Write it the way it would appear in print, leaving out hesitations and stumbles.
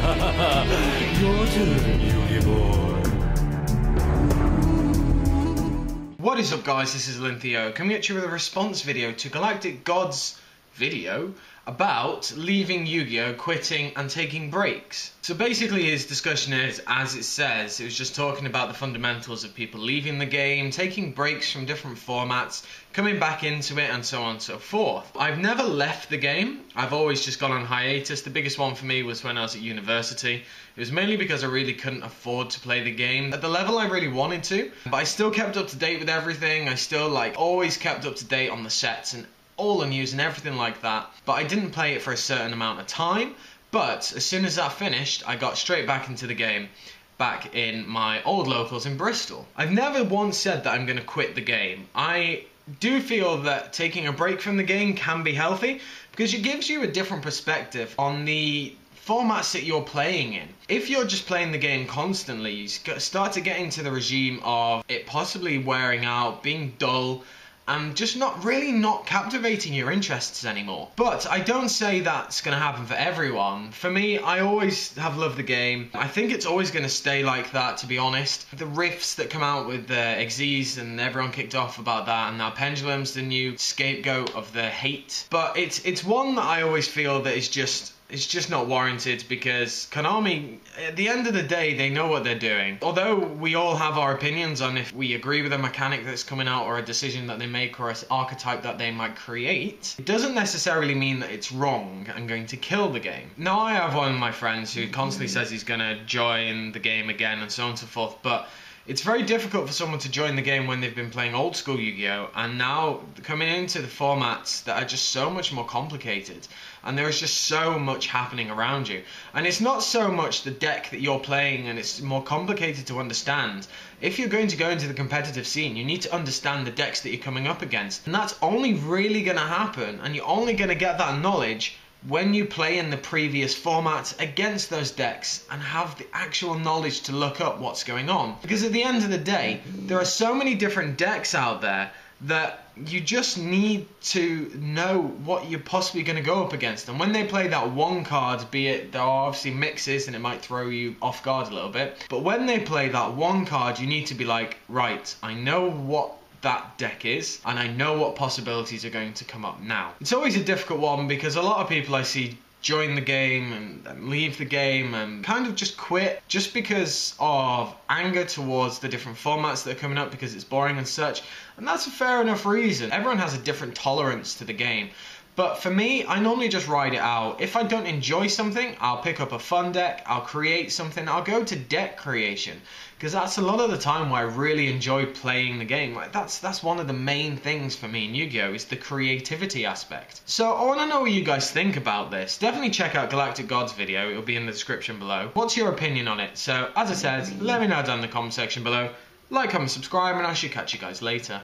Your turn, Yugi boy. What is up, guys? This is Lintheo coming at you with a response video to Galactic God's video about leaving Yu-Gi-Oh, quitting and taking breaks. So basically his discussion is, as it says, it was just talking about the fundamentals of people leaving the game, taking breaks from different formats, coming back into it, and so on and so forth. I've never left the game. I've always just gone on hiatus. The biggest one for me was when I was at university. It was mainly because I really couldn't afford to play the game at the level I really wanted to, but I still kept up to date with everything. I still always kept up to date on the sets and all the news and everything like that, but I didn't play it for a certain amount of time. But as soon as that finished, I got straight back into the game, back in my old locals in Bristol. I've never once said that I'm going to quit the game. I do feel that taking a break from the game can be healthy, because it gives you a different perspective on the formats that you're playing in. If you're just playing the game constantly, you start to get into the regime of it possibly wearing out, being dull, and just not captivating your interests anymore. But I don't say that's going to happen for everyone. For me, I always have loved the game. I think it's always going to stay like that, to be honest. The riffs that come out with the Xyz, and everyone kicked off about that, and now Pendulum's the new scapegoat of the hate. But it's one that I always feel that it's just not warranted, because Konami, at the end of the day, they know what they're doing. Although we all have our opinions on if we agree with a mechanic that's coming out, or a decision that they make, or an archetype that they might create, it doesn't necessarily mean that it's wrong and going to kill the game. Now, I have one of my friends who constantly says he's going to join the game again and so on and so forth, but it's very difficult for someone to join the game when they've been playing old school Yu-Gi-Oh! And now coming into the formats that are just so much more complicated, and there is just so much happening around you. And it's not so much the deck that you're playing, and it's more complicated to understand. If you're going to go into the competitive scene, you need to understand the decks that you're coming up against. And that's only really going to happen, and you're only going to get that knowledge when you play in the previous formats against those decks and have the actual knowledge to look up what's going on. Because at the end of the day, there are so many different decks out there that you just need to know what you're possibly going to go up against. And when they play that one card, be it, there are obviously mixes and it might throw you off guard a little bit, but when they play that one card, you need to be like, right, I know what that deck is, and I know what possibilities are going to come up now. It's always a difficult one, because a lot of people I see join the game and leave the game and kind of just quit just because of anger towards the different formats that are coming up, because it's boring and such, and that's a fair enough reason. Everyone has a different tolerance to the game. But for me, I normally just ride it out. If I don't enjoy something, I'll pick up a fun deck, I'll create something, I'll go to deck creation. Because that's a lot of the time where I really enjoy playing the game. That's one of the main things for me in Yu-Gi-Oh! Is the creativity aspect. So I want to know what you guys think about this. Definitely check out Galactic God's video, it'll be in the description below. What's your opinion on it? So as I said, let me know down in the comment section below. Like, comment, subscribe, and I should catch you guys later.